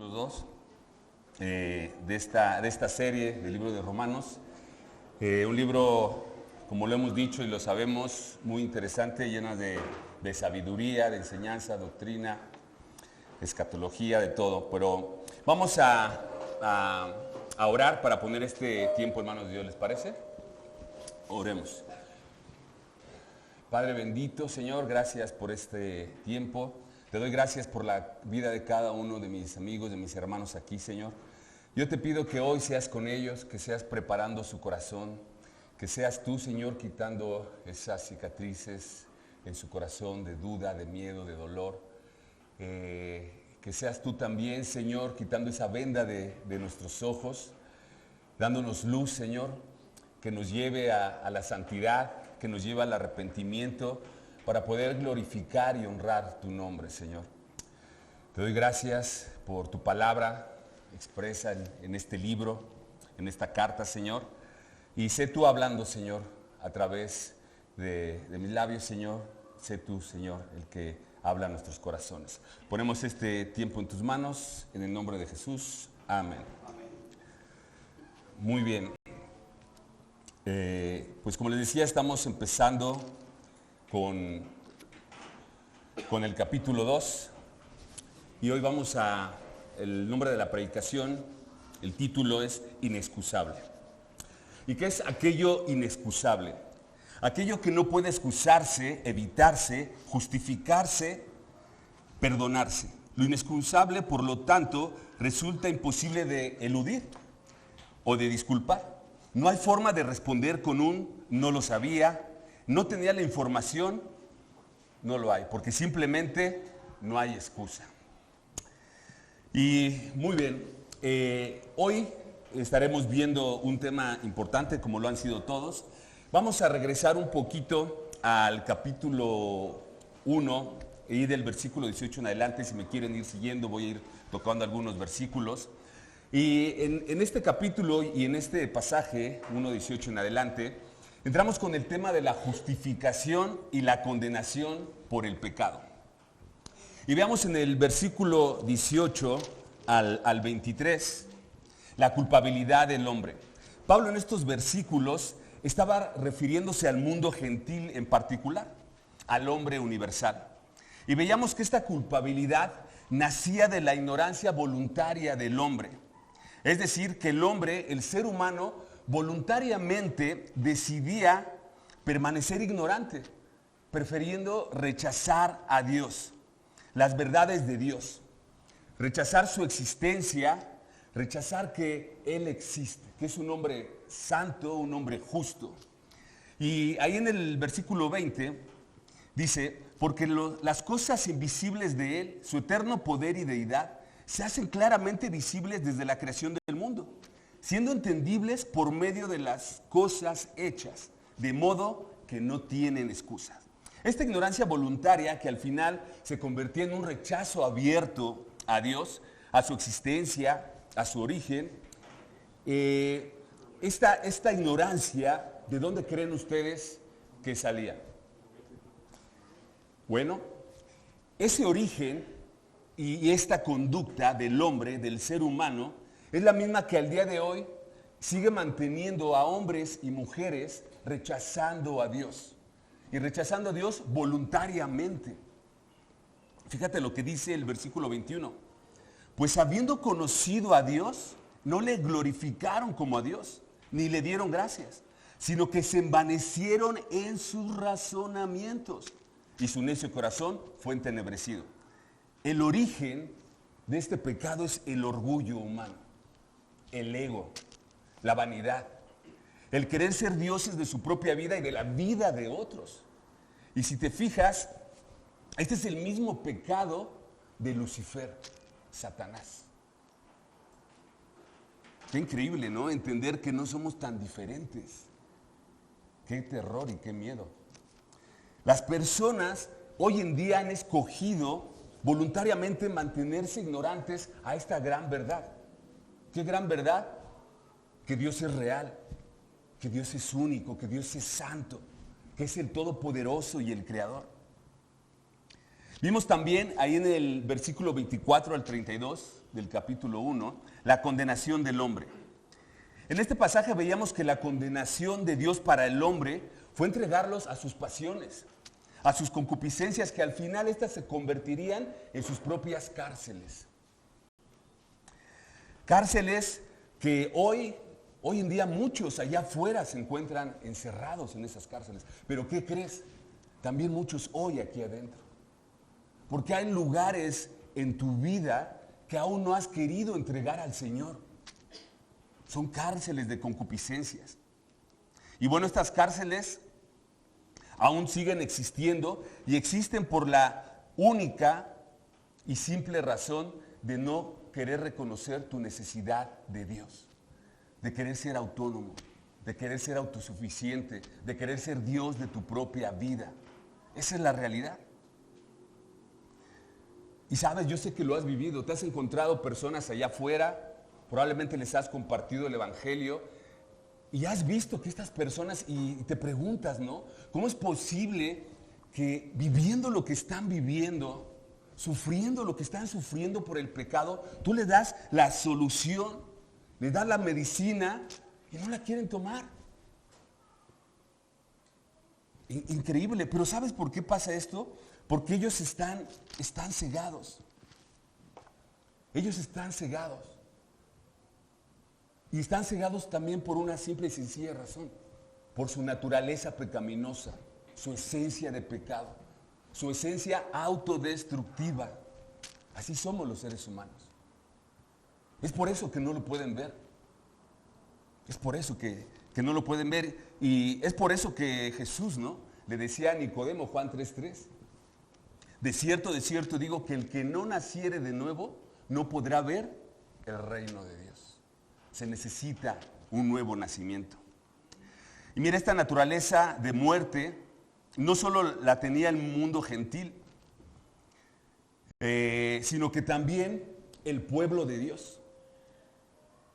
capítulo 2 de esta serie del libro de Romanos. Un libro, como lo hemos dicho y lo sabemos, muy interesante, lleno de sabiduría, de enseñanza, doctrina, escatología, de todo. Pero vamos a orar para poner este tiempo en manos de Dios, ¿les parece? Oremos. Padre bendito, Señor, gracias por este tiempo. Te doy gracias por la vida de cada uno de mis amigos, de mis hermanos aquí, Señor. Yo te pido que hoy seas con ellos, que seas preparando su corazón, que seas tú, Señor, quitando esas cicatrices en su corazón de duda, de miedo, de dolor. Que seas tú también, Señor, quitando esa venda de nuestros ojos, dándonos luz, Señor, que nos lleve a la santidad, que nos lleve al arrepentimiento, para poder glorificar y honrar tu nombre, Señor. Te doy gracias por tu palabra expresa en este libro, en esta carta, Señor. Y sé tú hablando, Señor, a través de mis labios, Señor. Sé tú, Señor, el que habla a nuestros corazones. Ponemos este tiempo en tus manos, en el nombre de Jesús. Amén. Muy bien. Pues como les decía, estamos empezando con el capítulo 2 y hoy vamos el nombre de la predicación, el título es Inexcusable. ¿Y qué es aquello inexcusable? Aquello que no puede excusarse, evitarse, justificarse, perdonarse. Lo inexcusable, por lo tanto, resulta imposible de eludir o de disculpar. No hay forma de responder con un no lo sabía, no tenía la información. No lo hay, porque simplemente no hay excusa. Y muy bien, hoy estaremos viendo un tema importante, como lo han sido todos. Vamos a regresar un poquito al capítulo 1 y del versículo 18 en adelante. Si me quieren ir siguiendo, voy a ir tocando algunos versículos. Y en este capítulo y en este pasaje, 1:18 en adelante, entramos con el tema de la justificación y la condenación por el pecado. Y veamos en el versículo 18 al 23, la culpabilidad del hombre. Pablo en estos versículos estaba refiriéndose al mundo gentil en particular, al hombre universal. Y veíamos que esta culpabilidad nacía de la ignorancia voluntaria del hombre. Es decir, que el hombre, el ser humano, voluntariamente decidía permanecer ignorante, prefiriendo rechazar a Dios, las verdades de Dios, rechazar su existencia, rechazar que Él existe, que es un hombre santo, un hombre justo. Y ahí en el versículo 20 dice, porque las cosas invisibles de Él, su eterno poder y deidad, se hacen claramente visibles desde la creación del mundo, siendo entendibles por medio de las cosas hechas, de modo que no tienen excusas. Esta ignorancia voluntaria que al final se convertía en un rechazo abierto a Dios, a su existencia, a su origen, esta ignorancia, ¿de dónde creen ustedes que salía? Bueno, ese origen y esta conducta del hombre, del ser humano, es la misma que al día de hoy sigue manteniendo a hombres y mujeres rechazando a Dios. Y rechazando a Dios voluntariamente. Fíjate lo que dice el versículo 21. Pues habiendo conocido a Dios, no le glorificaron como a Dios, ni le dieron gracias, sino que se envanecieron en sus razonamientos, y su necio corazón fue entenebrecido. El origen de este pecado es el orgullo humano, el ego, la vanidad, el querer ser dioses de su propia vida y de la vida de otros. Y si te fijas, este es el mismo pecado de Lucifer, Satanás. Qué increíble, ¿no? Entender que no somos tan diferentes. Qué terror y qué miedo. Las personas hoy en día han escogido voluntariamente mantenerse ignorantes a esta gran verdad. ¿Qué gran verdad? Que Dios es real, que Dios es único, que Dios es santo, que es el Todopoderoso y el Creador. Vimos también ahí en el versículo 24 al 32 del capítulo 1, la condenación del hombre. En este pasaje veíamos que la condenación de Dios para el hombre fue entregarlos a sus pasiones, a sus concupiscencias, que al final estas se convertirían en sus propias cárceles. Cárceles que hoy en día muchos allá afuera se encuentran encerrados en esas cárceles. Pero ¿qué crees? También muchos hoy aquí adentro. Porque hay lugares en tu vida que aún no has querido entregar al Señor. Son cárceles de concupiscencias. Y bueno, estas cárceles aún siguen existiendo y existen por la única y simple razón de no querer reconocer tu necesidad de Dios, de querer ser autónomo, de querer ser autosuficiente, de querer ser Dios de tu propia vida. Esa es la realidad. Y sabes, yo sé que lo has vivido, te has encontrado personas allá afuera, probablemente les has compartido el Evangelio y has visto que estas personas, y te preguntas, ¿no? ¿Cómo es posible que viviendo lo que están viviendo, sufriendo lo que están sufriendo por el pecado, tú le das la solución, le das la medicina y no la quieren tomar? Increíble, pero ¿sabes por qué pasa esto? Porque ellos están cegados. Ellos están cegados. Y están cegados también por una simple y sencilla razón, por su naturaleza pecaminosa, su esencia de pecado, su esencia autodestructiva. Así somos los seres humanos. Es por eso que no lo pueden ver. Es por eso que no lo pueden ver. Y es por eso que Jesús, ¿no?, le decía a Nicodemo, Juan 3:3, de cierto digo que el que no naciere de nuevo no podrá ver el reino de Dios. Se necesita un nuevo nacimiento. Y mira, esta naturaleza de muerte no solo la tenía el mundo gentil, sino que también el pueblo de Dios,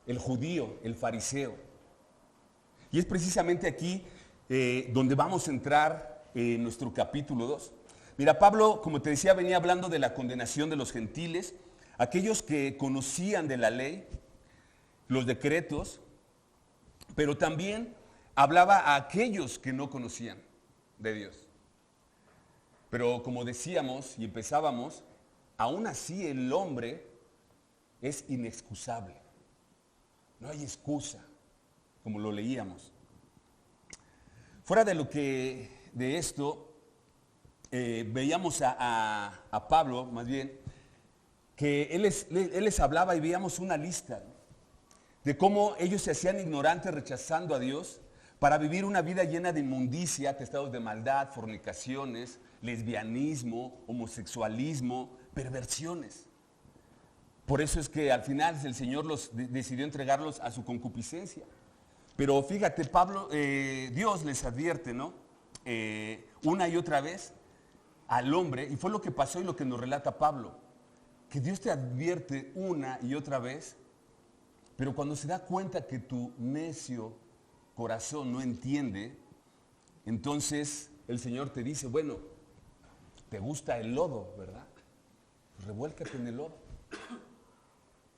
el judío, el fariseo. Y es precisamente aquí donde vamos a entrar en nuestro capítulo 2. Mira, Pablo, como te decía, venía hablando de la condenación de los gentiles, aquellos que conocían de la ley, los decretos, pero también hablaba a aquellos que no conocían de Dios. Pero como decíamos y empezábamos, aún así el hombre es inexcusable. No hay excusa, como lo leíamos. Fuera de esto, veíamos a Pablo, más bien, que él les hablaba y veíamos una lista, ¿no?, de cómo ellos se hacían ignorantes rechazando a Dios para vivir una vida llena de inmundicia, atestados de maldad, fornicaciones, lesbianismo, homosexualismo, perversiones. Por eso es que al final el Señor decidió entregarlos a su concupiscencia. Pero fíjate, Dios les advierte, ¿no?, una y otra vez al hombre, y fue lo que pasó y lo que nos relata Pablo, que Dios te advierte una y otra vez, pero cuando se da cuenta que tu necio corazón no entiende, entonces el Señor te dice, bueno, te gusta el lodo, ¿verdad? Pues revuélcate en el lodo.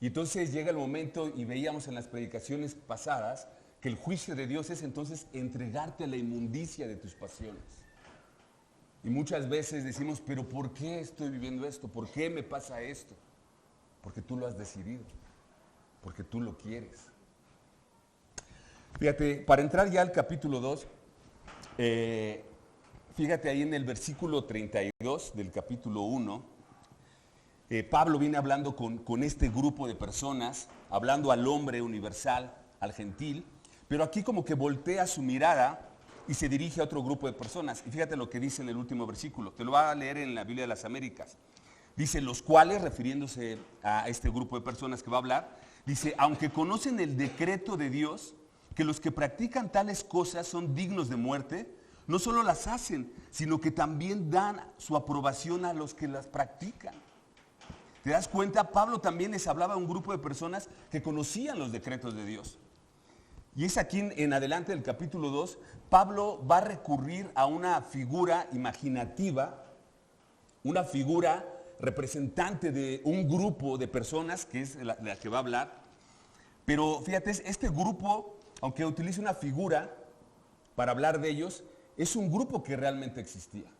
Y entonces llega el momento, y veíamos en las predicaciones pasadas, que el juicio de Dios es entonces entregarte a la inmundicia de tus pasiones. Y muchas veces decimos, pero ¿por qué estoy viviendo esto? ¿Por qué me pasa esto? Porque tú lo has decidido, porque tú lo quieres. Fíjate, para entrar ya al capítulo 2, fíjate ahí en el versículo 32 del capítulo 1, Pablo viene hablando con este grupo de personas, hablando al hombre universal, al gentil, pero aquí como que voltea su mirada y se dirige a otro grupo de personas. Y fíjate lo que dice en el último versículo, te lo va a leer en la Biblia de las Américas. Dice, los cuales, refiriéndose a este grupo de personas que va a hablar, dice, aunque conocen el decreto de Dios, que los que practican tales cosas son dignos de muerte, no solo las hacen, sino que también dan su aprobación a los que las practican. ¿Te das cuenta? Pablo también les hablaba a un grupo de personas que conocían los decretos de Dios. Y es aquí en adelante del capítulo 2, Pablo va a recurrir a una figura imaginativa una figura representante de un grupo de personas, que es la que va a hablar. Pero fíjate, este grupo, aunque utilice una figura para hablar de ellos, es un grupo que realmente existía.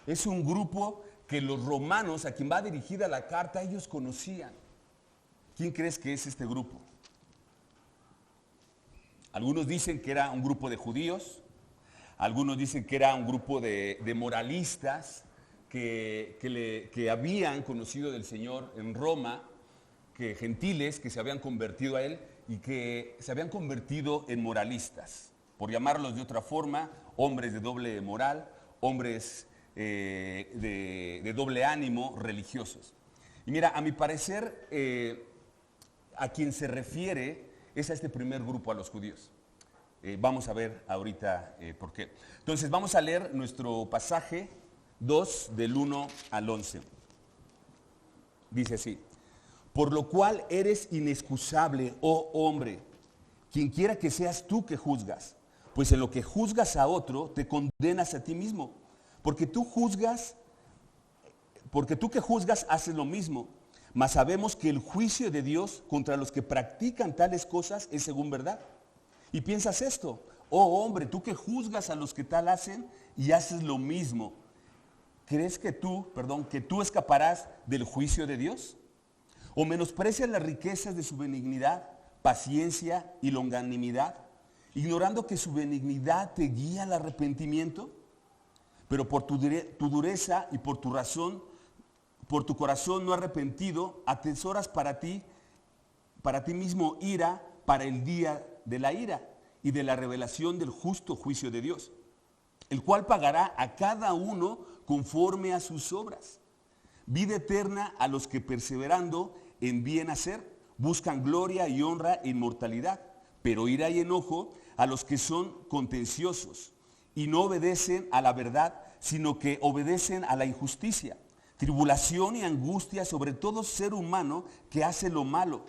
Es un grupo que los romanos, a quien va dirigida la carta, ellos conocían. ¿Quién crees que es este grupo? Algunos dicen que era un grupo de judíos, algunos dicen que era un grupo de moralistas que habían conocido del Señor en Roma, que gentiles que se habían convertido a Él y que se habían convertido en moralistas, por llamarlos de otra forma, hombres de doble moral, hombres de doble ánimo religiosos. Y mira, a mi parecer, a quien se refiere es a este primer grupo, a los judíos. Vamos a ver ahorita por qué. Entonces vamos a leer nuestro pasaje 2 del 1 al 11. Dice así: por lo cual eres inexcusable, oh hombre, quien quiera que seas tú que juzgas, pues en lo que juzgas a otro te condenas a ti mismo, porque tú que juzgas haces lo mismo, mas sabemos que el juicio de Dios contra los que practican tales cosas es según verdad. Y piensas esto: oh hombre, tú que juzgas a los que tal hacen y haces lo mismo, ¿crees que tú escaparás del juicio de Dios? ¿O menosprecias las riquezas de su benignidad, paciencia y longanimidad, ignorando que su benignidad te guía al arrepentimiento? Pero por tu dureza y por tu corazón no arrepentido, atesoras para ti mismo ira para el día de la ira y de la revelación del justo juicio de Dios, el cual pagará a cada uno conforme a sus obras. Vida eterna a los que perseverando en bien hacer buscan gloria y honra e inmortalidad, pero ira y enojo a los que son contenciosos y no obedecen a la verdad, sino que obedecen a la injusticia. Tribulación y angustia sobre todo ser humano que hace lo malo,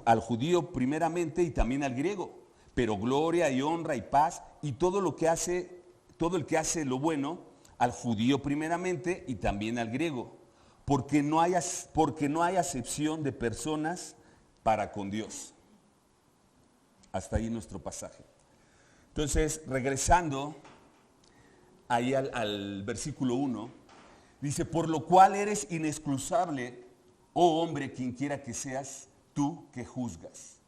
al judío primeramente y también al griego, pero gloria y honra y paz y todo el que hace lo bueno, al judío primeramente y también al griego, porque no hay acepción de personas para con Dios. Hasta ahí nuestro pasaje. Entonces, regresando ahí al versículo 1, dice: por lo cual eres inexcusable, oh hombre, quien quiera que seas tú que juzgas.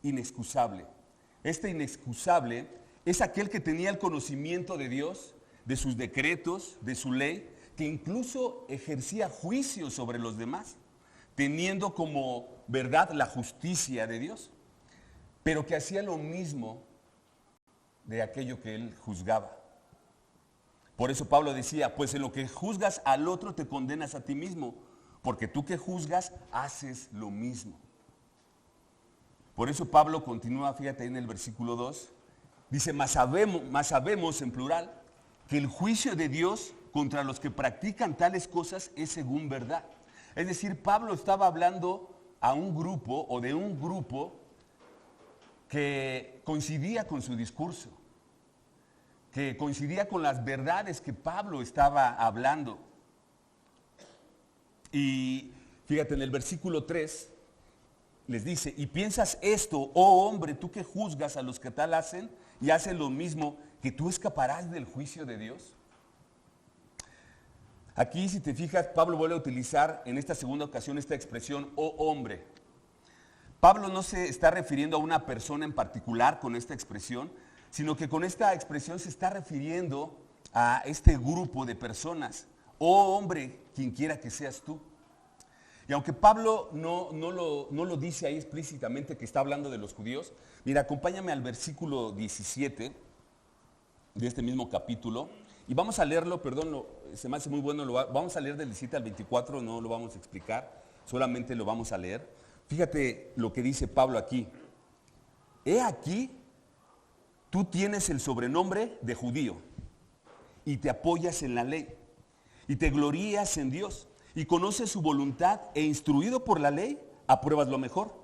Inexcusable. Este inexcusable es aquel que tenía el conocimiento de Dios, de sus decretos, de su ley, que incluso ejercía juicio sobre los demás, teniendo como verdad la justicia de Dios, pero que hacía lo mismo de aquello que él juzgaba. Por eso Pablo decía: pues en lo que juzgas al otro te condenas a ti mismo, porque tú que juzgas haces lo mismo. Por eso Pablo continúa, fíjate ahí en el versículo 2, dice: mas sabemos en plural que el juicio de Dios contra los que practican tales cosas es según verdad. Es decir, Pablo estaba hablando a un grupo o de un grupo que coincidía con su discurso, que coincidía con las verdades que Pablo estaba hablando. Y fíjate en el versículo 3, les dice: y piensas esto, oh hombre, tú que juzgas a los que tal hacen y hacen lo mismo, que tú escaparás del juicio de Dios. Aquí, si te fijas, Pablo vuelve a utilizar en esta segunda ocasión esta expresión, oh hombre. Pablo no se está refiriendo a una persona en particular con esta expresión, sino que con esta expresión se está refiriendo a este grupo de personas. Oh hombre, quien quiera que seas tú. Y aunque Pablo no lo dice ahí explícitamente que está hablando de los judíos, mira, acompáñame al versículo 17 de este mismo capítulo, y vamos a leerlo, se me hace muy bueno, vamos a leer del 17 al 24, no lo vamos a explicar, solamente lo vamos a leer. Fíjate lo que dice Pablo aquí: he aquí, tú tienes el sobrenombre de judío, y te apoyas en la ley, y te glorías en Dios, y conoces su voluntad, e instruido por la ley, apruebas lo mejor,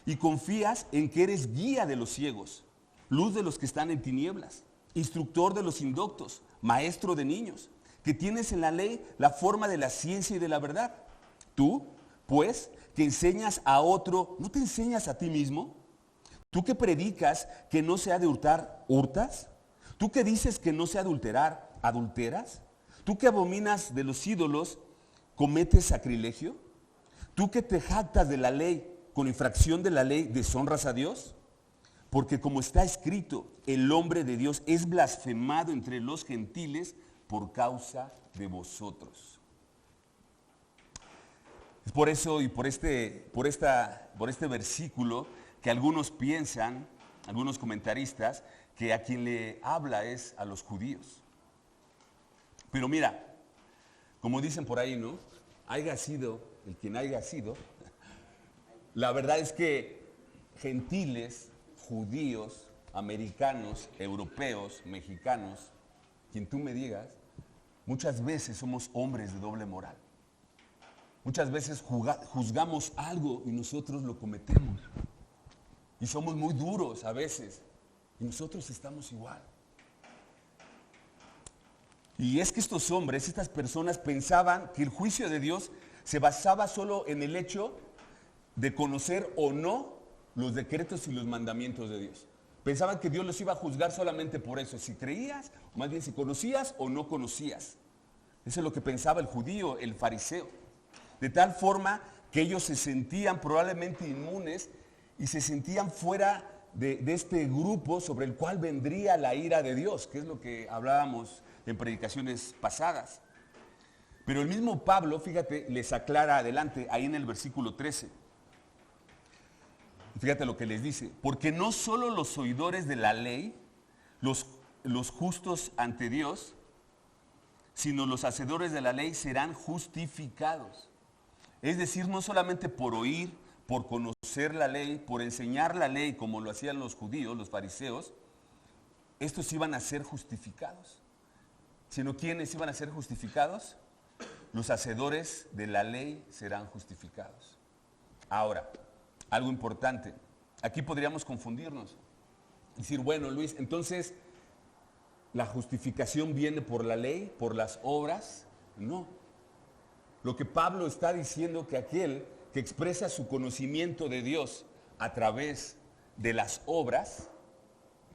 y confías en que eres guía de los ciegos, luz de los que están en tinieblas, instructor de los indoctos, maestro de niños, que tienes en la ley la forma de la ciencia y de la verdad. Tú, pues, que enseñas a otro, ¿no te enseñas a ti mismo? Tú que predicas que no se ha de hurtar, ¿hurtas? Tú que dices que no se ha de adulterar, ¿adulteras? Tú que abominas de los ídolos, ¿cometes sacrilegio? Tú que te jactas de la ley, con infracción de la ley, ¿deshonras a Dios? Porque como está escrito, el hombre de Dios es blasfemado entre los gentiles por causa de vosotros. Es por eso y por este versículo que algunos piensan, algunos comentaristas, que a quien le habla es a los judíos. Pero mira, como dicen por ahí, ¿no? Haya sido el quien haya sido. La verdad es que gentiles, judíos, americanos, europeos, mexicanos, quien tú me digas, muchas veces somos hombres de doble moral. Muchas veces juzgamos algo y nosotros lo cometemos. Y somos muy duros a veces. Y nosotros estamos igual. Y es que estos hombres, estas personas pensaban que el juicio de Dios se basaba solo en el hecho de conocer o no los decretos y los mandamientos de Dios. Pensaban que Dios los iba a juzgar solamente por eso, si creías, o más bien si conocías o no conocías. Eso es lo que pensaba el judío, el fariseo. De tal forma que ellos se sentían probablemente inmunes y se sentían fuera de este grupo sobre el cual vendría la ira de Dios, que es lo que hablábamos en predicaciones pasadas. Pero el mismo Pablo, fíjate, les aclara adelante, ahí en el versículo 13. Fíjate lo que les dice, porque no solo los oidores de la ley, los justos ante Dios, sino los hacedores de la ley serán justificados. Es decir, no solamente por oír, por conocer la ley, por enseñar la ley como lo hacían los judíos, los fariseos, estos iban a ser justificados. Sino ¿quiénes iban a ser justificados? Los hacedores de la ley serán justificados. Ahora, algo importante, aquí podríamos confundirnos. Decir, bueno, Luis, entonces, ¿la justificación viene por la ley, por las obras? No. Lo que Pablo está diciendo que aquel que expresa su conocimiento de Dios a través de las obras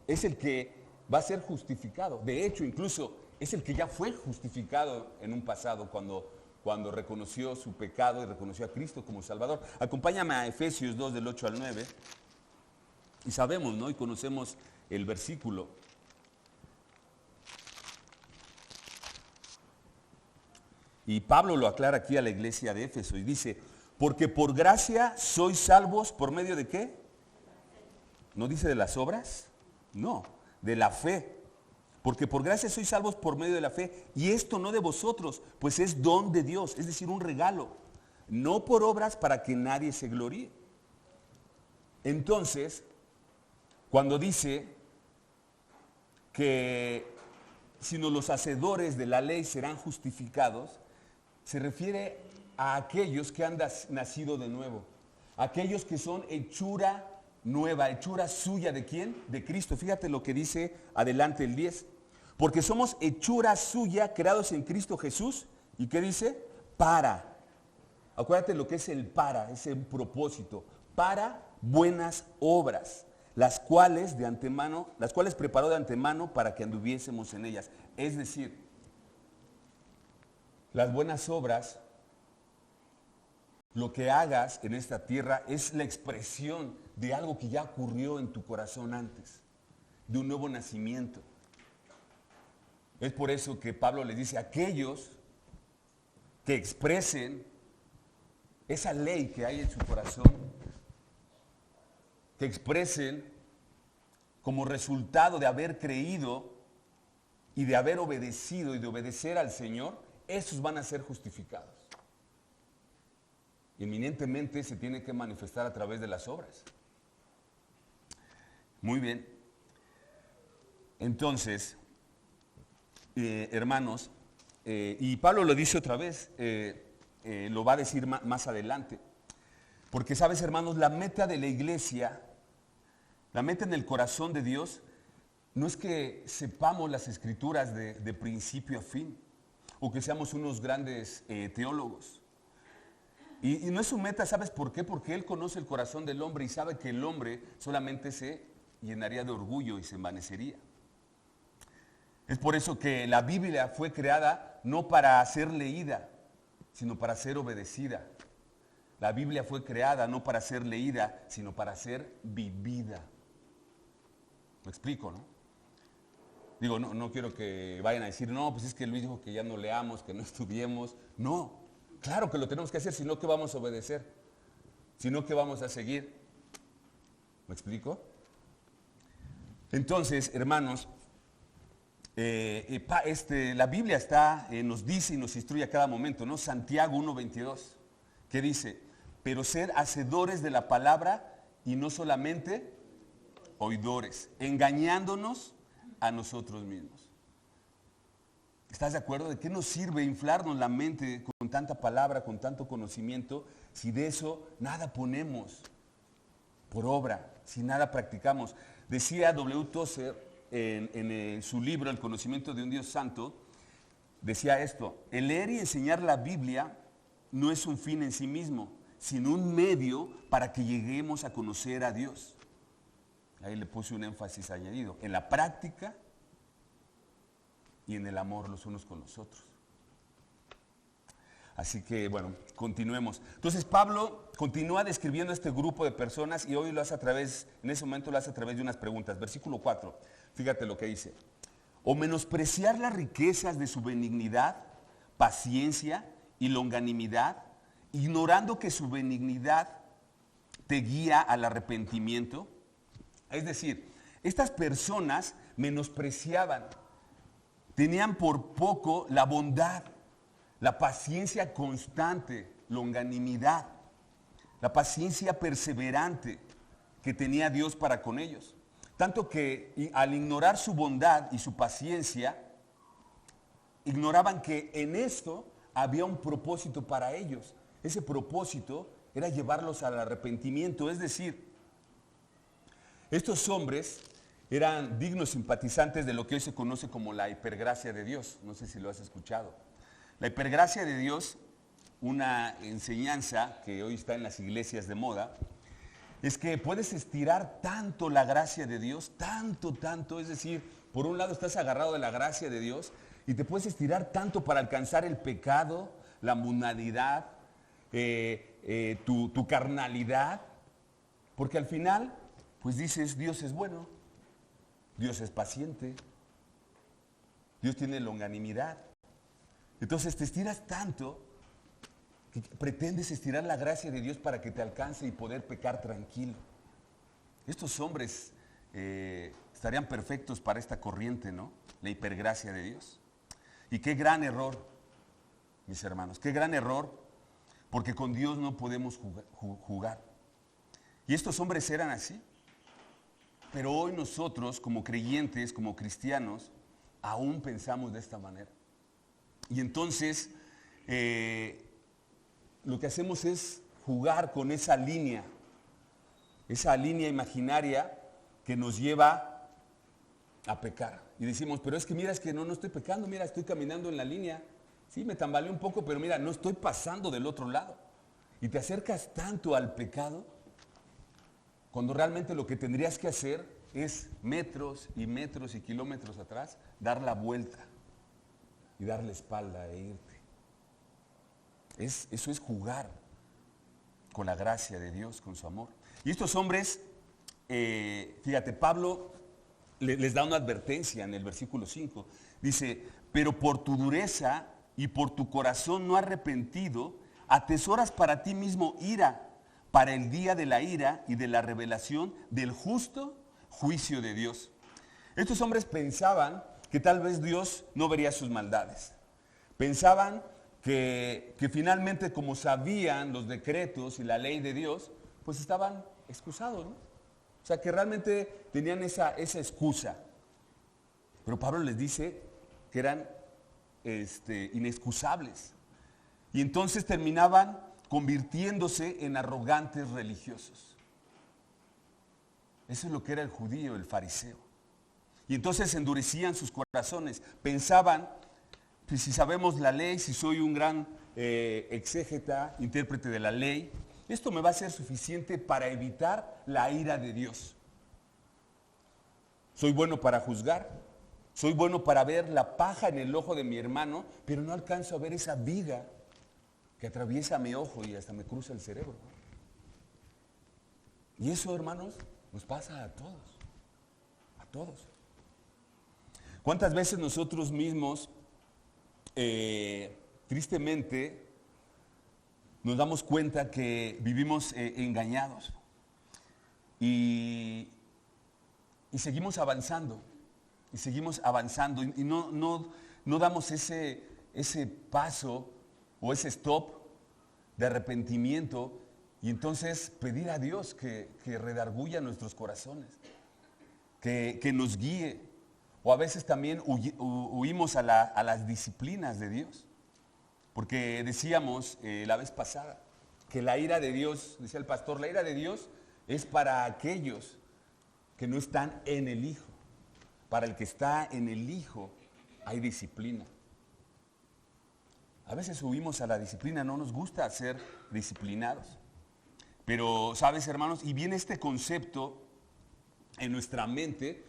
es el que va a ser justificado. De hecho, incluso es el que ya fue justificado en un pasado cuando reconoció su pecado y reconoció a Cristo como Salvador. Acompáñame a Efesios 2 del 8 al 9 y sabemos, ¿no? Y conocemos el versículo. Y Pablo lo aclara aquí a la iglesia de Éfeso y dice, porque por gracia sois salvos por medio de ¿qué? ¿No dice de las obras? No, de la fe. Porque por gracia sois salvos por medio de la fe, y esto no de vosotros, pues es don de Dios, es decir, un regalo, no por obras para que nadie se gloríe. Entonces, cuando dice que sino los hacedores de la ley serán justificados, se refiere a aquellos que han nacido de nuevo, aquellos que son hechura nueva, hechura suya. ¿De quién? De Cristo. Fíjate lo que dice adelante el 10. Porque somos hechura suya, creados en Cristo Jesús. ¿Y qué dice? Para. Acuérdate lo que es el para, ese propósito. Para buenas obras, las cuales preparó de antemano para que anduviésemos en ellas. Es decir, las buenas obras, lo que hagas en esta tierra es la expresión de algo que ya ocurrió en tu corazón antes, de un nuevo nacimiento. Es por eso que Pablo le dice a aquellos que expresen esa ley que hay en su corazón, que expresen como resultado de haber creído y de haber obedecido y de obedecer al Señor, esos van a ser justificados. Inminentemente se tiene que manifestar a través de las obras. Muy bien. Entonces, hermanos, y Pablo lo dice otra vez, lo va a decir más adelante, porque sabes, hermanos, la meta de la iglesia, la meta en el corazón de Dios, no es que sepamos las escrituras de principio a fin, o que seamos unos grandes teólogos. Y no es su meta, ¿sabes por qué? Porque Él conoce el corazón del hombre y sabe que el hombre solamente se llenaría de orgullo y se envanecería. Es por eso que la Biblia fue creada no para ser leída, sino para ser obedecida. La Biblia fue creada no para ser leída, sino para ser vivida. ¿Me explico, no? Digo, no quiero que vayan a decir, no, pues es que Luis dijo que ya no leamos, que no estudiemos. No, claro que lo tenemos que hacer, sino que vamos a obedecer, sino que vamos a seguir. ¿Me explico? Entonces, hermanos, la Biblia nos dice y nos instruye a cada momento, ¿no? Santiago 1:22, que dice, pero ser hacedores de la palabra y no solamente oidores, engañándonos a nosotros mismos. ¿Estás de acuerdo? ¿De qué nos sirve inflarnos la mente con tanta palabra, con tanto conocimiento, si de eso nada ponemos por obra, si nada practicamos? Decía W. Tozer en su libro El conocimiento de un Dios santo, decía esto: el leer y enseñar la Biblia no es un fin en sí mismo, sino un medio para que lleguemos a conocer a Dios. Ahí le puse un énfasis añadido, en la práctica y en el amor los unos con los otros. Así que, bueno, continuemos. Entonces, Pablo continúa describiendo a este grupo de personas y hoy lo hace en ese momento lo hace a través de unas preguntas. Versículo 4, fíjate lo que dice. O menospreciar las riquezas de su benignidad, paciencia y longanimidad, ignorando que su benignidad te guía al arrepentimiento. Es decir, estas personas menospreciaban, tenían por poco la bondad, la paciencia constante, longanimidad, la paciencia perseverante que tenía Dios para con ellos. Tanto que al ignorar su bondad y su paciencia, ignoraban que en esto había un propósito para ellos. Ese propósito era llevarlos al arrepentimiento, es decir, estos hombres eran dignos simpatizantes de lo que hoy se conoce como la hipergracia de Dios. No sé si lo has escuchado. La hipergracia de Dios, una enseñanza que hoy está en las iglesias de moda, es que puedes estirar tanto la gracia de Dios, tanto, es decir, por un lado estás agarrado de la gracia de Dios y te puedes estirar tanto para alcanzar el pecado, la mundanidad, tu carnalidad, porque al final pues dices, Dios es bueno, Dios es paciente, Dios tiene longanimidad. Entonces te estiras tanto que pretendes estirar la gracia de Dios para que te alcance y poder pecar tranquilo. Estos hombres estarían perfectos para esta corriente, ¿no? La hipergracia de Dios. Y qué gran error, mis hermanos, qué gran error, porque con Dios no podemos jugar. Y estos hombres eran así. Pero hoy nosotros, como creyentes, como cristianos, aún pensamos de esta manera. Y entonces, lo que hacemos es jugar con esa línea imaginaria que nos lleva a pecar. Y decimos, pero es que mira, es que no estoy pecando, mira, estoy caminando en la línea. Sí, me tambaleé un poco, pero mira, no estoy pasando del otro lado. Y te acercas tanto al pecado, cuando realmente lo que tendrías que hacer es metros y metros y kilómetros atrás, dar la vuelta y dar la espalda e irte. Eso es jugar con la gracia de Dios, con su amor. Y estos hombres, fíjate, Pablo les da una advertencia en el versículo 5. Dice, pero por tu dureza y por tu corazón no arrepentido, atesoras para ti mismo ira, para el día de la ira y de la revelación del justo juicio de Dios. Estos hombres pensaban que tal vez Dios no vería sus maldades. Pensaban que finalmente, como sabían los decretos y la ley de Dios, pues estaban excusados, ¿no? O sea, que realmente tenían esa excusa. Pero Pablo les dice que eran inexcusables. Y entonces terminaban convirtiéndose en arrogantes religiosos. Eso es lo que era el judío, el fariseo. Y entonces endurecían sus corazones, pensaban Pues, si sabemos la ley, si soy un gran exégeta, intérprete de la ley, esto me va a ser suficiente para evitar la ira de Dios. Soy bueno para juzgar, soy bueno para ver la paja en el ojo de mi hermano, pero no alcanzo a ver esa viga que atraviesa mi ojo y hasta me cruza el cerebro. Y eso, hermanos, nos pasa a todos, a todos. ¿Cuántas veces nosotros mismos, tristemente, nos damos cuenta que vivimos engañados y seguimos avanzando, y no damos ese paso o ese stop de arrepentimiento y entonces pedir a Dios que redarguya nuestros corazones, que nos guíe, o a veces también huimos a las disciplinas de Dios. Porque decíamos la vez pasada que la ira de Dios, decía el pastor, la ira de Dios es para aquellos que no están en el Hijo. Para el que está en el Hijo hay disciplina. A veces huimos a la disciplina, no nos gusta ser disciplinados. Pero, ¿sabes, hermanos? Y viene este concepto en nuestra mente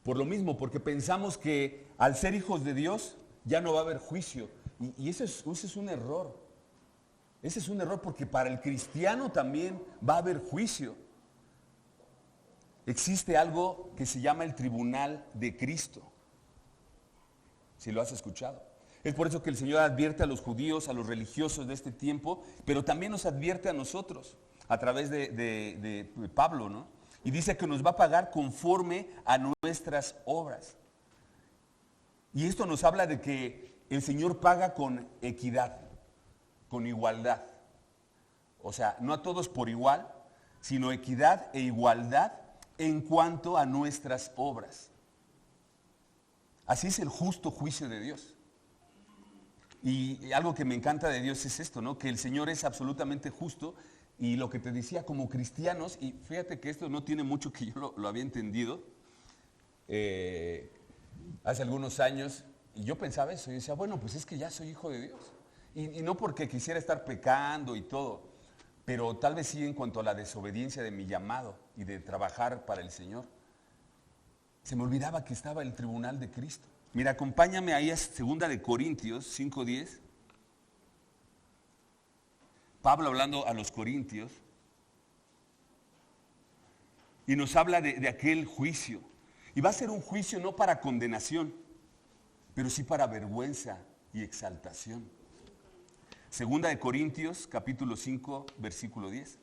por lo mismo, porque pensamos que al ser hijos de Dios ya no va a haber juicio. Y ese es un error. Ese es un error porque para el cristiano también va a haber juicio. Existe algo que se llama el tribunal de Cristo. Si lo has escuchado. Es por eso que el Señor advierte a los judíos, a los religiosos de este tiempo, pero también nos advierte a nosotros a través de Pablo, ¿no? Y dice que nos va a pagar conforme a nuestras obras. Y esto nos habla de que el Señor paga con equidad, con igualdad. O sea, no a todos por igual, sino equidad e igualdad en cuanto a nuestras obras. Así es el justo juicio de Dios. Y algo que me encanta de Dios es esto, ¿no? Que el Señor es absolutamente justo. Y lo que te decía, como cristianos, y fíjate que esto no tiene mucho que yo lo había entendido, hace algunos años, y yo pensaba eso, y decía, bueno, pues es que ya soy hijo de Dios. Y no porque quisiera estar pecando y todo, pero tal vez sí en cuanto a la desobediencia de mi llamado y de trabajar para el Señor. Se me olvidaba que estaba el tribunal de Cristo. Mira, acompáñame ahí a 2 de Corintios 5:10. Pablo hablando a los corintios y nos habla de aquel juicio. Y va a ser un juicio no para condenación, pero sí para vergüenza y exaltación. 2 de Corintios capítulo 5 versículo 10.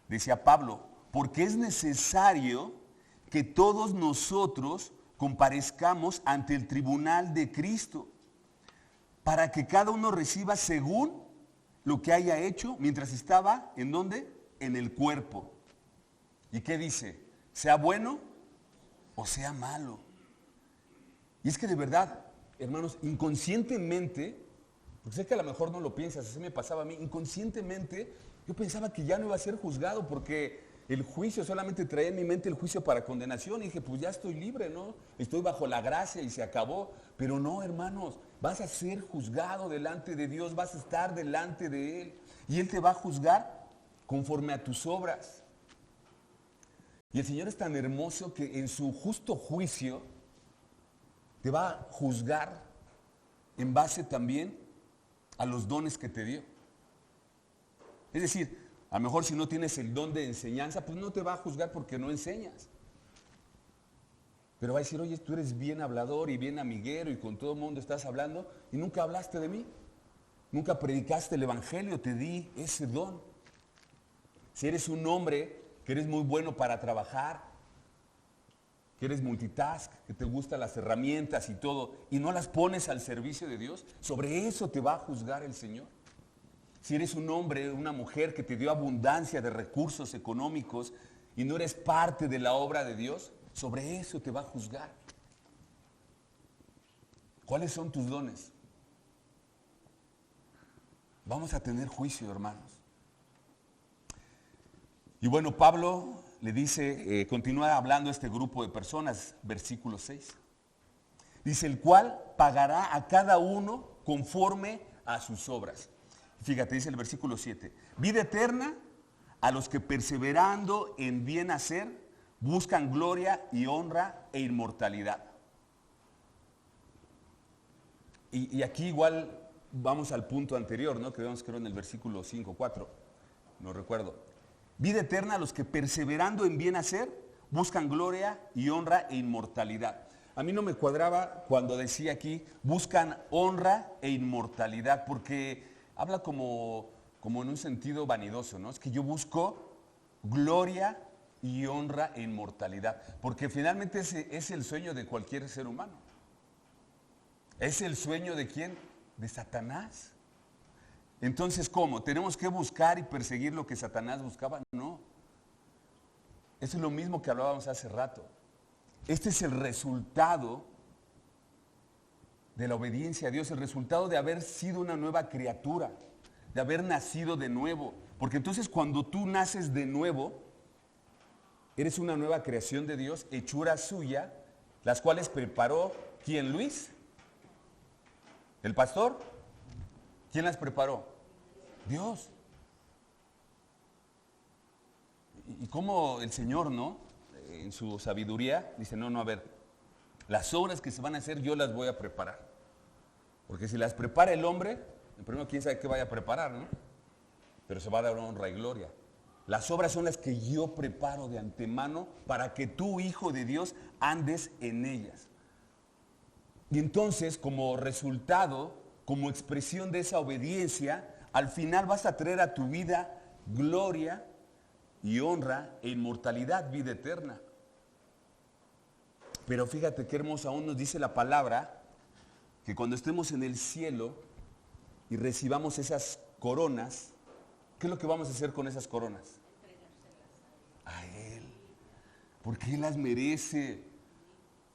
Decía Pablo, porque es necesario que todos nosotros comparezcamos ante el tribunal de Cristo, para que cada uno reciba según lo que haya hecho mientras estaba, ¿en dónde? En el cuerpo. ¿Y qué dice? Sea bueno o sea malo. Y es que de verdad, hermanos, inconscientemente, porque sé que a lo mejor no lo piensas, así me pasaba a mí, inconscientemente yo pensaba que ya no iba a ser juzgado porque el juicio solamente traía en mi mente el juicio para condenación y dije, pues ya estoy libre, ¿no? Estoy bajo la gracia y se acabó. Pero no, hermanos, vas a ser juzgado delante de Dios, vas a estar delante de Él y Él te va a juzgar conforme a tus obras. Y el Señor es tan hermoso que en su justo juicio te va a juzgar en base también a los dones que te dio. Es decir, a lo mejor si no tienes el don de enseñanza, pues no te va a juzgar porque no enseñas. Pero va a decir, oye, tú eres bien hablador y bien amiguero y con todo el mundo estás hablando y nunca hablaste de mí. Nunca predicaste el evangelio, te di ese don. Si eres un hombre que eres muy bueno para trabajar, que eres multitask, que te gustan las herramientas y todo, y no las pones al servicio de Dios, sobre eso te va a juzgar el Señor. Si eres un hombre, una mujer que te dio abundancia de recursos económicos y no eres parte de la obra de Dios, sobre eso te va a juzgar. ¿Cuáles son tus dones? Vamos a tener juicio, hermanos. Y bueno, Pablo le dice, continúa hablando a este grupo de personas, versículo 6. Dice, el cual pagará a cada uno conforme a sus obras. Fíjate, dice el versículo 7. Vida eterna a los que perseverando en bien hacer buscan gloria y honra e inmortalidad. Y aquí igual vamos al punto anterior, ¿no? Que vemos creo en el versículo 5, 4, no recuerdo. Vida eterna a los que perseverando en bien hacer buscan gloria y honra e inmortalidad. A mí no me cuadraba cuando decía aquí, buscan honra e inmortalidad, porque habla como en un sentido vanidoso, ¿no? Es que yo busco gloria y honra e inmortalidad, porque finalmente ese es el sueño de cualquier ser humano. ¿Es el sueño de quién? De Satanás. Entonces, ¿cómo? ¿Tenemos que buscar y perseguir lo que Satanás buscaba? No. Eso es lo mismo que hablábamos hace rato. Este es el resultado de la obediencia a Dios, el resultado de haber sido una nueva criatura, de haber nacido de nuevo. Porque entonces cuando tú naces de nuevo, eres una nueva creación de Dios, hechura suya, las cuales preparó, ¿quién, Luis? ¿El pastor? ¿Quién las preparó? Dios. Y cómo el Señor, ¿no? En su sabiduría, dice, no, a ver, las obras que se van a hacer yo las voy a preparar. Porque si las prepara el hombre, primero quién sabe qué vaya a preparar, ¿no? Pero se va a dar honra y gloria. Las obras son las que yo preparo de antemano para que tú, hijo de Dios, andes en ellas. Y entonces, como resultado, como expresión de esa obediencia, al final vas a traer a tu vida gloria y honra e inmortalidad, vida eterna. Pero fíjate qué hermoso aún nos dice la palabra, que cuando estemos en el cielo y recibamos esas coronas, ¿qué es lo que vamos a hacer con esas coronas? A Él. Porque Él las merece.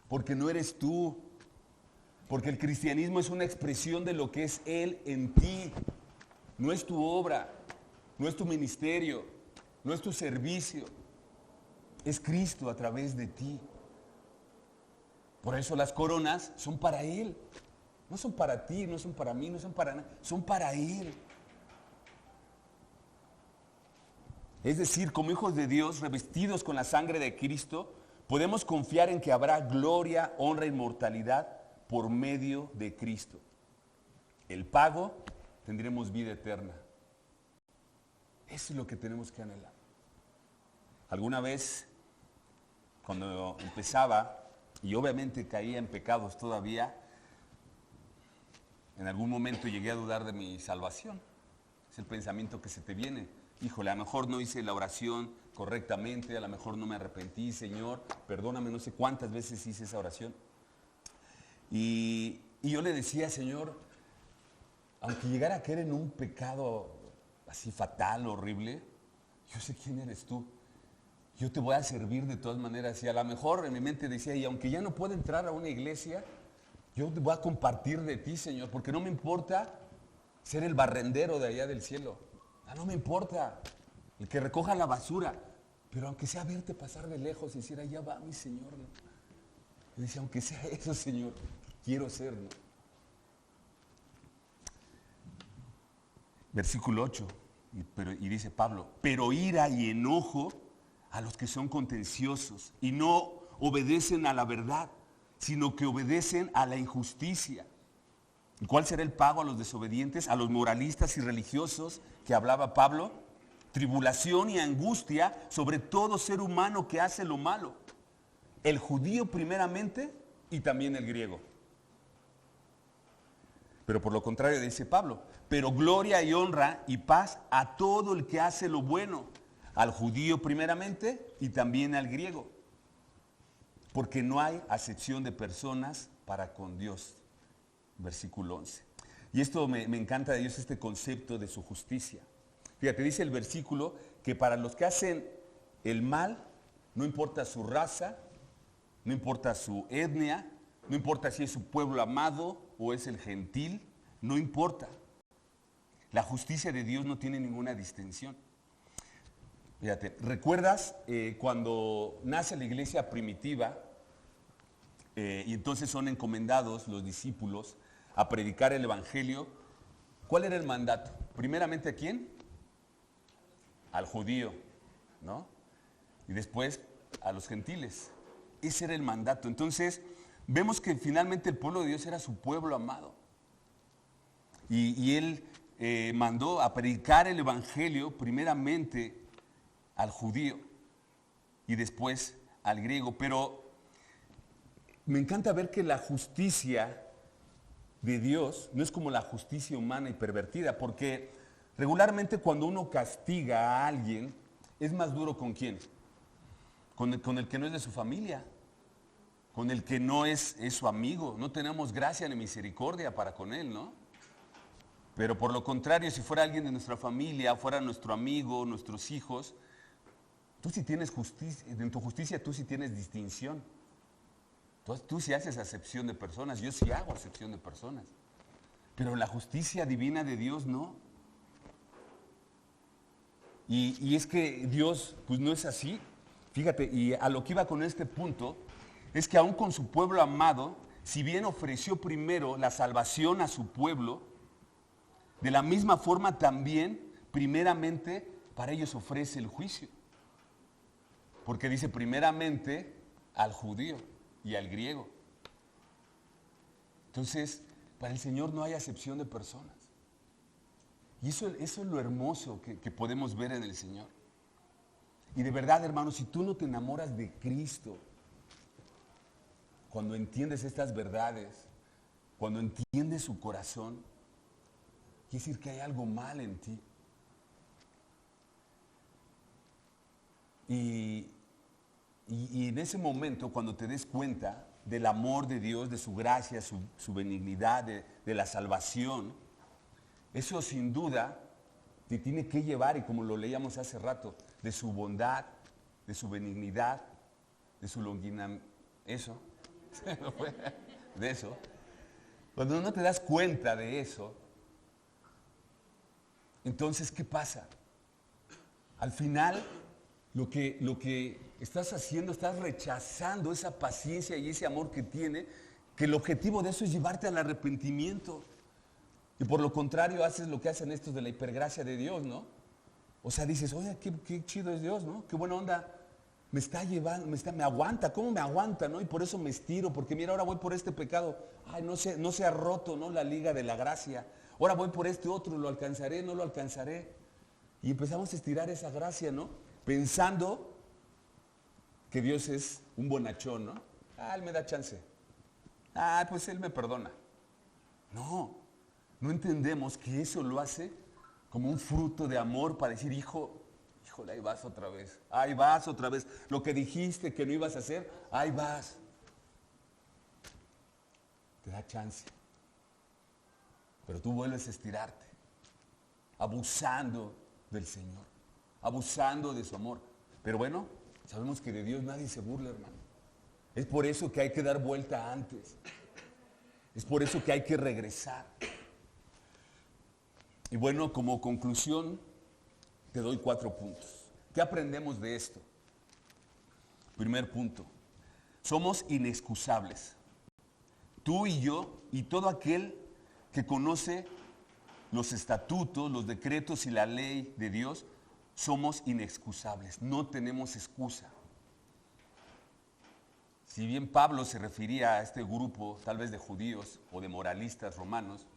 Porque no eres tú. Porque el cristianismo es una expresión de lo que es Él en ti. No es tu obra, no es tu ministerio, no es tu servicio. Es Cristo a través de ti. Por eso las coronas son para Él. No son para ti, no son para mí, no son para nadie. Son para Él. Es decir, como hijos de Dios, revestidos con la sangre de Cristo, podemos confiar en que habrá gloria, honra e inmortalidad por medio de Cristo. El pago, tendremos vida eterna. Eso es lo que tenemos que anhelar. Alguna vez, cuando empezaba, y obviamente caía en pecados todavía, en algún momento llegué a dudar de mi salvación. Es el pensamiento que se te viene. Híjole, a lo mejor no hice la oración correctamente, a lo mejor no me arrepentí, Señor, perdóname, no sé cuántas veces hice esa oración. Y yo le decía, Señor, aunque llegara a caer en un pecado así fatal, horrible, yo sé quién eres tú. Yo te voy a servir de todas maneras. Y a lo mejor en mi mente decía, y aunque ya no pueda entrar a una iglesia, yo te voy a compartir de ti, Señor, porque no me importa ser el barrendero de allá del cielo. No me importa el que recoja la basura, pero aunque sea verte pasar de lejos y decir, allá va mi Señor, ¿no? Y dice, aunque sea eso, Señor, quiero ser, ¿no? Versículo 8, y dice Pablo, pero ira y enojo a los que son contenciosos y no obedecen a la verdad, sino que obedecen a la injusticia. ¿Y cuál será el pago a los desobedientes, a los moralistas y religiosos que hablaba Pablo? Tribulación y angustia sobre todo ser humano que hace lo malo. El judío primeramente y también el griego. Pero por lo contrario dice Pablo, pero gloria y honra y paz a todo el que hace lo bueno, al judío primeramente y también al griego. Porque no hay acepción de personas para con Dios. Versículo 11. Y esto me encanta de Dios, este concepto de su justicia. Fíjate, dice el versículo que para los que hacen el mal, no importa su raza, no importa su etnia, no importa si es su pueblo amado o es el gentil, no importa. La justicia de Dios no tiene ninguna distinción. Fíjate, ¿recuerdas cuando nace la iglesia primitiva? y entonces son encomendados los discípulos a predicar el Evangelio. ¿Cuál era el mandato? Primeramente, ¿a quién? Al judío, ¿no? Y después a los gentiles. Ese era el mandato. Entonces, vemos que finalmente el pueblo de Dios era su pueblo amado. Y Él mandó a predicar el Evangelio primeramente al judío y después al griego. Pero me encanta ver que la justicia de Dios no es como la justicia humana y pervertida, porque regularmente cuando uno castiga a alguien, es más duro ¿con quién? Con el que no es de su familia, con el que no es su amigo. No tenemos gracia ni misericordia para con él, ¿no? Pero por lo contrario, si fuera alguien de nuestra familia, fuera nuestro amigo, nuestros hijos, tú sí tienes justicia, en tu justicia tú sí tienes distinción. Tú sí haces acepción de personas, yo sí hago acepción de personas. Pero la justicia divina de Dios no. Y es que Dios pues no es así. Fíjate, y a lo que iba con este punto, es que aún con su pueblo amado, si bien ofreció primero la salvación a su pueblo, de la misma forma también, primeramente, para ellos ofrece el juicio. Porque dice primeramente al judío y al griego. Entonces, para el Señor no hay acepción de personas. Y eso es lo hermoso que podemos ver en el Señor. Y de verdad, hermanos, si tú no te enamoras de Cristo, cuando entiendes estas verdades, cuando entiendes su corazón, quiere decir que hay algo mal en ti. Y en ese momento, cuando te des cuenta del amor de Dios, de su gracia, su benignidad, de la salvación, eso sin duda te tiene que llevar, y como lo leíamos hace rato, de su bondad, de su benignidad, de su longanimidad, de eso. Cuando no te das cuenta de eso, entonces, ¿qué pasa? Al final, lo que estás haciendo, estás rechazando esa paciencia y ese amor que tiene, que el objetivo de eso es llevarte al arrepentimiento. Y por lo contrario, haces lo que hacen estos de la hipergracia de Dios, ¿no? O sea, dices, oye, qué chido es Dios, ¿no? Qué buena onda. Me está llevando, me aguanta, ¿cómo me aguanta, no? Y por eso me estiro, porque mira, ahora voy por este pecado. Ay, no se ha roto, ¿no? La liga de la gracia. Ahora voy por este otro, ¿lo alcanzaré? ¿No lo alcanzaré? Y empezamos a estirar esa gracia, ¿no? Pensando que Dios es un bonachón, ¿no? Ah, Él me da chance. Ah, pues Él me perdona. No entendemos que eso lo hace como un fruto de amor para decir, híjole, ahí vas otra vez. Lo que dijiste que no ibas a hacer, ahí vas. Te da chance. Pero tú vuelves a estirarte, abusando del Señor, abusando de su amor. Pero bueno, sabemos que de Dios nadie se burla, hermano. Es por eso que hay que dar vuelta antes. Es por eso que hay que regresar. Y bueno, como conclusión, te doy 4 puntos. ¿Qué aprendemos de esto? Primer punto, somos inexcusables. Tú y yo y todo aquel que conoce los estatutos, los decretos y la ley de Dios, somos inexcusables, no tenemos excusa. Si bien Pablo se refería a este grupo, tal vez de judíos o de moralistas romanos,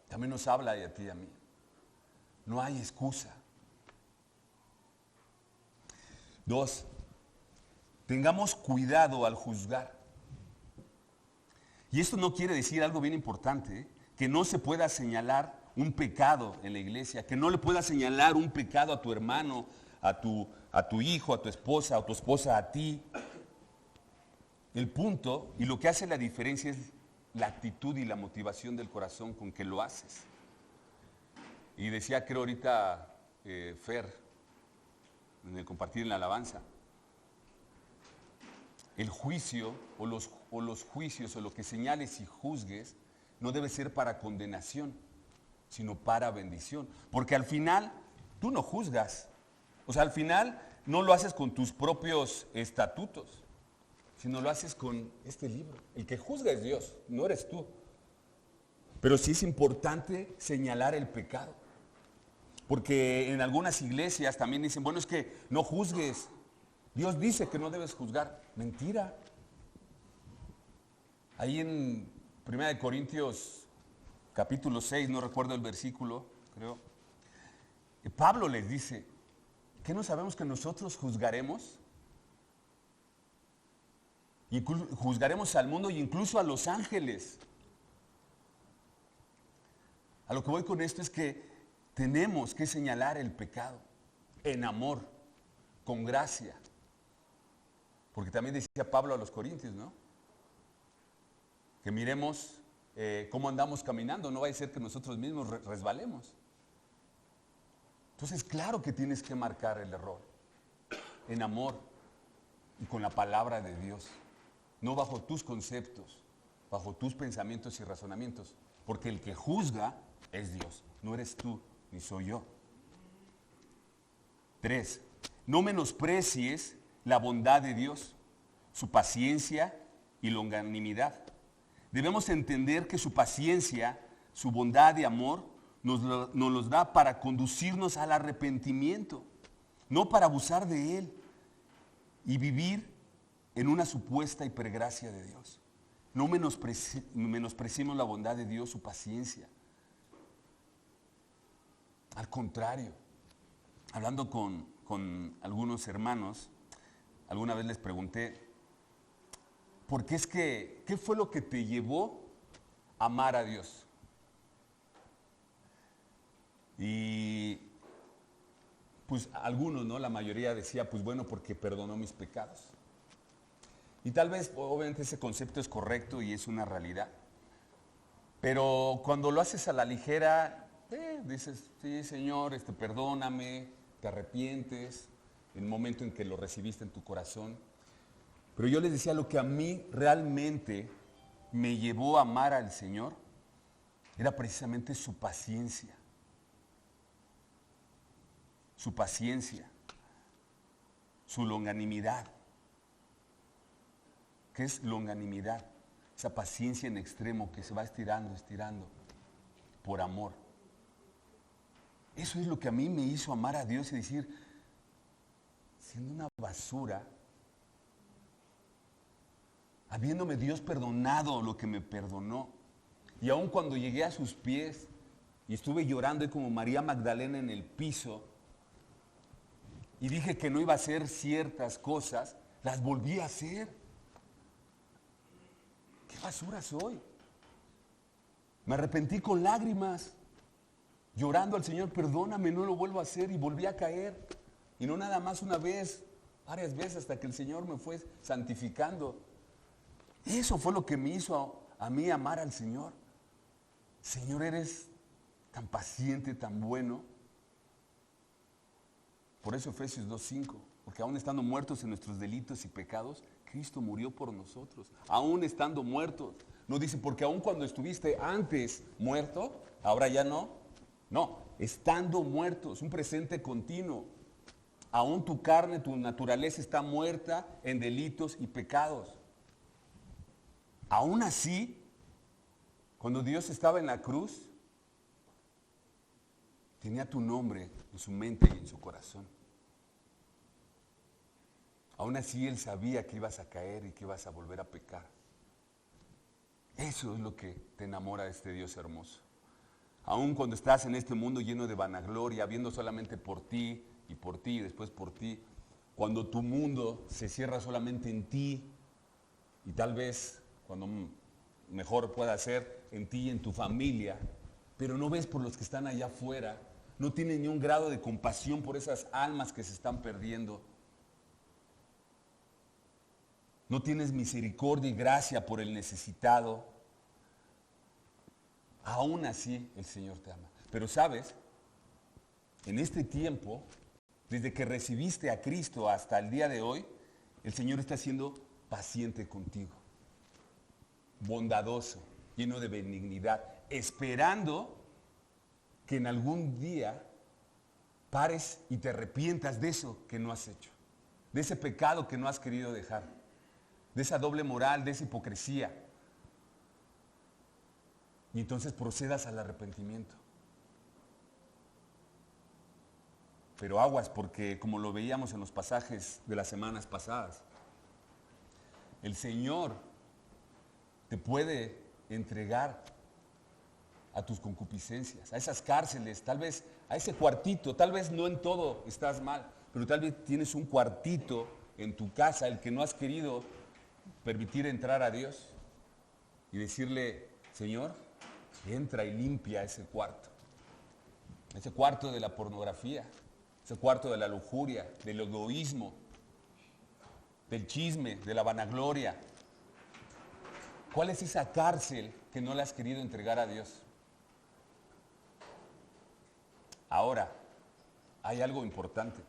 también nos habla de a ti y a mí. No hay excusa. 2, tengamos cuidado al juzgar. Y esto no quiere decir algo bien importante, que no se pueda señalar un pecado en la iglesia, que no le puedas señalar un pecado a tu hermano, a tu hijo, a tu esposa a ti. El punto y lo que hace la diferencia es la actitud y la motivación del corazón con que lo haces. Y decía, creo ahorita Fer, en el compartir en la alabanza, el juicio o los juicios o lo que señales y juzgues no debe ser para condenación, sino para bendición. Porque al final tú no juzgas. O sea, al final no lo haces con tus propios estatutos. sino lo haces con este libro. El que juzga es Dios, no eres tú. Pero sí es importante señalar el pecado. Porque en algunas iglesias también dicen, bueno, es que no juzgues. Dios dice que no debes juzgar. Mentira. Ahí en 1 Corintios capítulo 6, no recuerdo el versículo, creo. Pablo les dice, ¿qué no sabemos que nosotros juzgaremos? Juzgaremos al mundo e incluso a los ángeles. A lo que voy con esto es que tenemos que señalar el pecado en amor, con gracia. Porque también decía Pablo a los Corintios, ¿no? Que miremos cómo andamos caminando, no vaya a ser que nosotros mismos resbalemos. Entonces, claro que tienes que marcar el error en amor y con la palabra de Dios, no bajo tus conceptos, bajo tus pensamientos y razonamientos, porque el que juzga es Dios, no eres tú ni soy yo. 3. No menosprecies la bondad de Dios, su paciencia y longanimidad. Debemos entender que su paciencia, su bondad y amor nos los da para conducirnos al arrepentimiento, no para abusar de Él y vivir en una supuesta hipergracia de Dios. No menospreciemos la bondad de Dios, su paciencia. Al contrario, hablando con algunos hermanos, alguna vez les pregunté, ¿qué fue lo que te llevó a amar a Dios? Y pues algunos, ¿no? La mayoría decía, pues bueno, porque perdonó mis pecados. Y tal vez, obviamente, ese concepto es correcto y es una realidad. Pero cuando lo haces a la ligera, dices, sí, Señor, perdóname, te arrepientes, en el momento en que lo recibiste en tu corazón. Pero yo les decía, lo que a mí realmente me llevó a amar al Señor era precisamente su paciencia. Su paciencia, su longanimidad. ¿Qué es longanimidad? Esa paciencia en extremo que se va estirando, estirando, por amor. Eso es lo que a mí me hizo amar a Dios y decir, siendo una basura, habiéndome Dios perdonado lo que me perdonó, y aun cuando llegué a sus pies y estuve llorando como María Magdalena en el piso, y dije que no iba a hacer ciertas cosas, las volví a hacer. ¿Qué basura soy? Me arrepentí con lágrimas, llorando al Señor, perdóname, no lo vuelvo a hacer, y volví a caer. Y no nada más una vez, varias veces, hasta que el Señor me fue santificando. Eso fue lo que me hizo a mí amar al Señor. Señor, eres tan paciente, tan bueno. Por eso Efesios 2:5, porque aún estando muertos en nuestros delitos y pecados, Cristo murió por nosotros. Aún estando muertos. No dice, porque aún cuando estuviste antes muerto, ahora ya no. No, estando muertos, un presente continuo. Aún tu carne, tu naturaleza está muerta en delitos y pecados. Aún así, cuando Dios estaba en la cruz, tenía tu nombre en su mente y en su corazón. Aún así Él sabía que ibas a caer y que ibas a volver a pecar. Eso es lo que te enamora de este Dios hermoso. Aún cuando estás en este mundo lleno de vanagloria, viendo solamente por ti y después por ti, cuando tu mundo se cierra solamente en ti y tal vez cuando mejor pueda ser en ti y en tu familia, pero no ves por los que están allá afuera, no tienes ni un grado de compasión por esas almas que se están perdiendo. No tienes misericordia y gracia por el necesitado. Aún así el Señor te ama. Pero sabes, en este tiempo, desde que recibiste a Cristo hasta el día de hoy, el Señor está siendo paciente contigo, bondadoso, lleno de benignidad, esperando que en algún día pares y te arrepientas de eso que no has hecho, de ese pecado que no has querido dejar. de esa doble moral, de esa hipocresía. Y entonces procedas al arrepentimiento. Pero aguas, porque como lo veíamos en los pasajes de las semanas pasadas, el Señor te puede entregar a tus concupiscencias, a esas cárceles, tal vez a ese cuartito, tal vez no en todo estás mal, pero tal vez tienes un cuartito en tu casa, el que no has querido permitir entrar a Dios y decirle, Señor, entra y limpia ese cuarto de la pornografía, ese cuarto de la lujuria, del egoísmo, del chisme, de la vanagloria. ¿Cuál es esa cárcel que no le has querido entregar a Dios? Ahora, hay algo importante.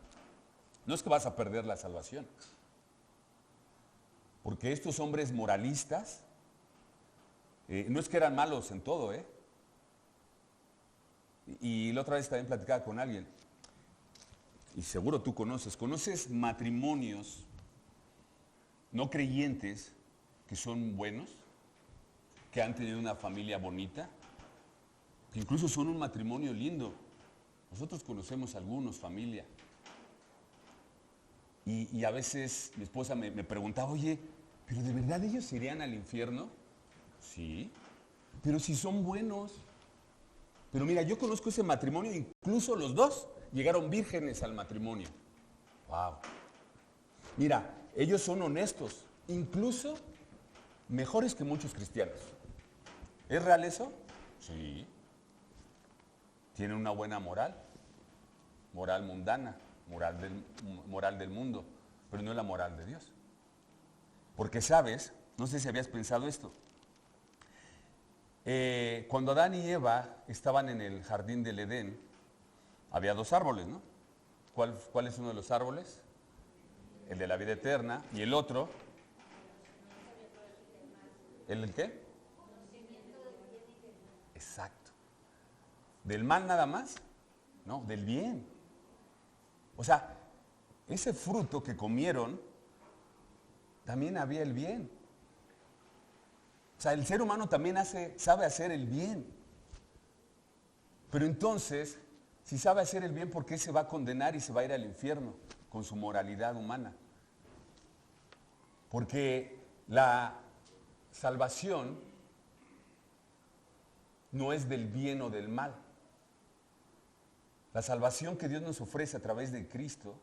No es que vas a perder la salvación. Porque estos hombres moralistas, no es que eran malos en todo, ¿eh? Y la otra vez también platicaba con alguien, y seguro tú conoces matrimonios no creyentes que son buenos, que han tenido una familia bonita, que incluso son un matrimonio lindo. Nosotros conocemos algunos, familia. Y a veces mi esposa me preguntaba, oye, ¿pero de verdad ellos irían al infierno? Sí, pero si son buenos. Pero mira, yo conozco ese matrimonio, incluso los dos llegaron vírgenes al matrimonio. Wow. Mira, ellos son honestos, incluso mejores que muchos cristianos. ¿Es real eso? Sí. Tienen una buena moral mundana, moral del mundo, pero no es la moral de Dios. Porque sabes, no sé si habías pensado esto, cuando Adán y Eva estaban en el jardín del Edén, había dos árboles, ¿no? ¿Cuál es uno de los árboles? El de la vida eterna. ¿Y el otro? ¿El qué? Exacto. ¿Del mal nada más? No, del bien. O sea, ese fruto que comieron, también había el bien. O sea, el ser humano también sabe hacer el bien. Pero entonces, si sabe hacer el bien, ¿por qué se va a condenar y se va a ir al infierno con su moralidad humana? Porque la salvación no es del bien o del mal. La salvación que Dios nos ofrece a través de Cristo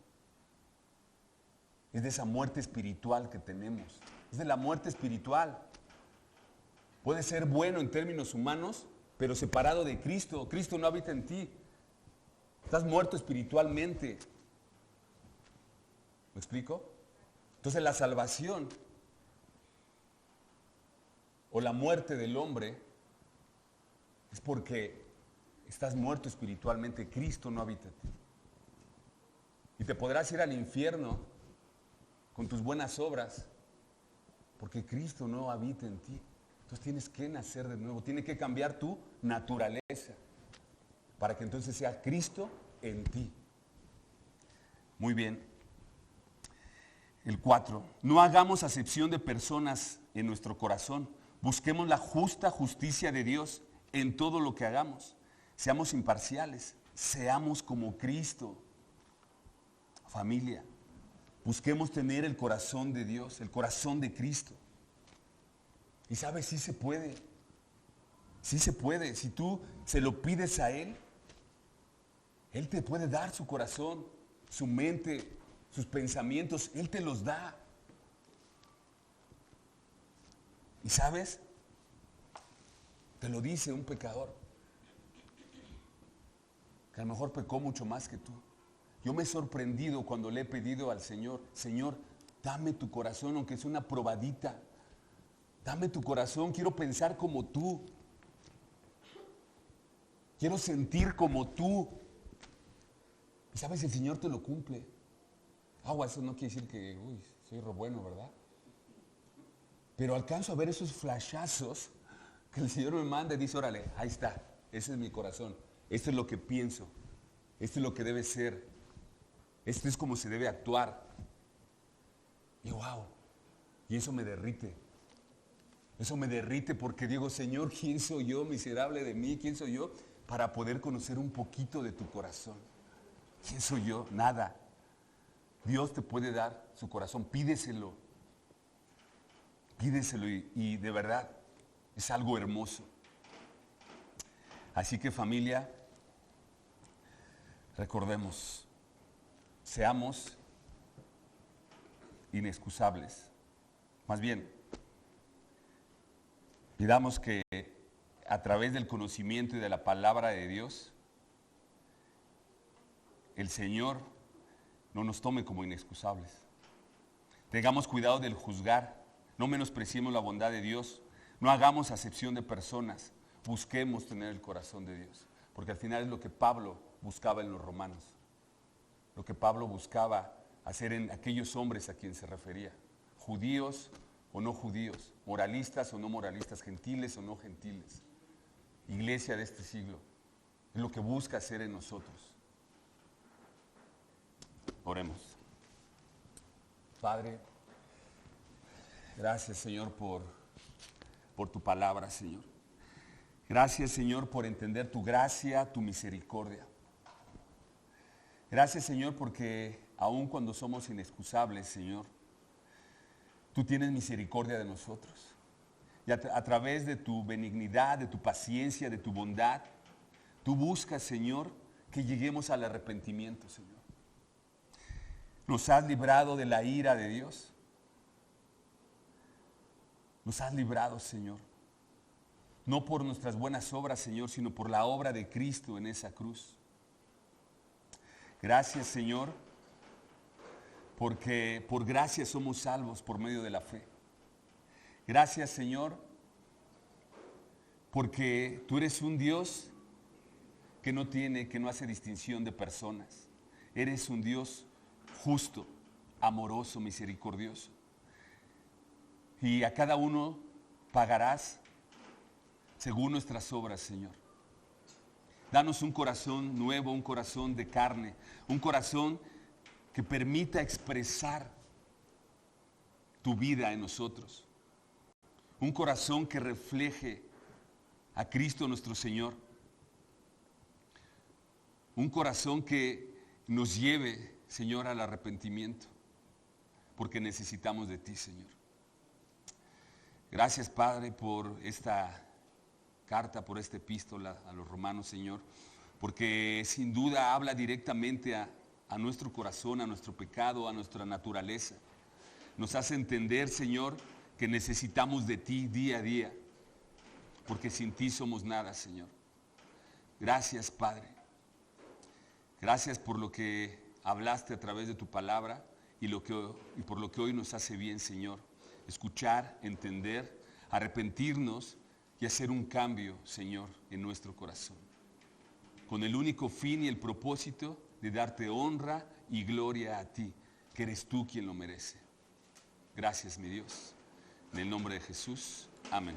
es de esa muerte espiritual que tenemos. Es de la muerte espiritual. Puede ser bueno en términos humanos, pero separado de Cristo. Cristo no habita en ti. Estás muerto espiritualmente. ¿Me explico? Entonces la salvación o la muerte del hombre es porque estás muerto espiritualmente. Cristo no habita en ti. Y te podrás ir al infierno con tus buenas obras porque Cristo no habita en ti. Entonces tienes que nacer de nuevo, tiene que cambiar tu naturaleza para que entonces sea Cristo en ti. Muy bien. El 4. No hagamos acepción de personas en nuestro corazón. Busquemos la justa justicia de Dios en todo lo que hagamos. Seamos imparciales, seamos como Cristo. Familia, busquemos tener el corazón de Dios, el corazón de Cristo. Y sabes, sí se puede. Sí se puede. Si tú se lo pides a Él, Él te puede dar su corazón, su mente, sus pensamientos. Él te los da. Y sabes, te lo dice un pecador, que a lo mejor pecó mucho más que tú. Yo me he sorprendido cuando le he pedido al Señor, Señor, dame tu corazón, aunque es una probadita. Dame tu corazón, quiero pensar como tú. Quiero sentir como tú. Y sabes, el Señor te lo cumple. Eso no quiere decir que, soy re bueno, ¿verdad? Pero alcanzo a ver esos flashazos que el Señor me manda y dice, órale, ahí está, ese es mi corazón. Esto es lo que pienso. Esto es lo que debe ser. Esto es como se debe actuar. Y wow. Y eso me derrite. Eso me derrite porque digo, Señor, ¿quién soy yo, miserable de mí? ¿Quién soy yo para poder conocer un poquito de tu corazón? ¿Quién soy yo? Nada. Dios te puede dar su corazón, pídeselo. Pídeselo y de verdad es algo hermoso. Así que familia, recordemos, seamos inexcusables. Más bien, pidamos que a través del conocimiento y de la palabra de Dios, el Señor no nos tome como inexcusables. Tengamos cuidado del juzgar, no menospreciemos la bondad de Dios, no hagamos acepción de personas, busquemos tener el corazón de Dios, porque al final es lo que Pablo buscaba en los romanos, lo que Pablo buscaba hacer en aquellos hombres a quienes se refería, judíos o no judíos, moralistas o no moralistas, gentiles o no gentiles, iglesia de este siglo, es lo que busca hacer en nosotros. Oremos. Padre, gracias Señor por tu palabra, Señor. Gracias Señor por entender tu gracia, tu misericordia. Gracias Señor porque aun cuando somos inexcusables, Señor, tú tienes misericordia de nosotros. Y a través de tu benignidad, de tu paciencia, de tu bondad, tú buscas, Señor, que lleguemos al arrepentimiento, Señor. Nos has librado de la ira de Dios. Nos has librado, Señor. No por nuestras buenas obras, Señor, sino por la obra de Cristo en esa cruz. Gracias, Señor, porque por gracia somos salvos por medio de la fe. Gracias, Señor, porque tú eres un Dios que no hace distinción de personas. Eres un Dios justo, amoroso, misericordioso. Y a cada uno pagarás según nuestras obras, Señor. Danos un corazón nuevo, un corazón de carne, un corazón que permita expresar tu vida en nosotros. Un corazón que refleje a Cristo nuestro Señor. Un corazón que nos lleve, Señor, al arrepentimiento, porque necesitamos de ti, Señor. Gracias, Padre, por esta carta, por esta epístola a los romanos, Señor, porque sin duda habla directamente a nuestro corazón, a nuestro pecado, a nuestra naturaleza. Nos hace entender, Señor, que necesitamos de ti día a día, porque sin ti somos nada, Señor. Gracias, Padre. Gracias por lo que hablaste a través de tu palabra y por lo que hoy nos hace bien, Señor. Escuchar, entender, arrepentirnos y hacer un cambio, Señor, en nuestro corazón. Con el único fin y el propósito de darte honra y gloria a ti, que eres tú quien lo merece. Gracias, mi Dios. En el nombre de Jesús. Amén.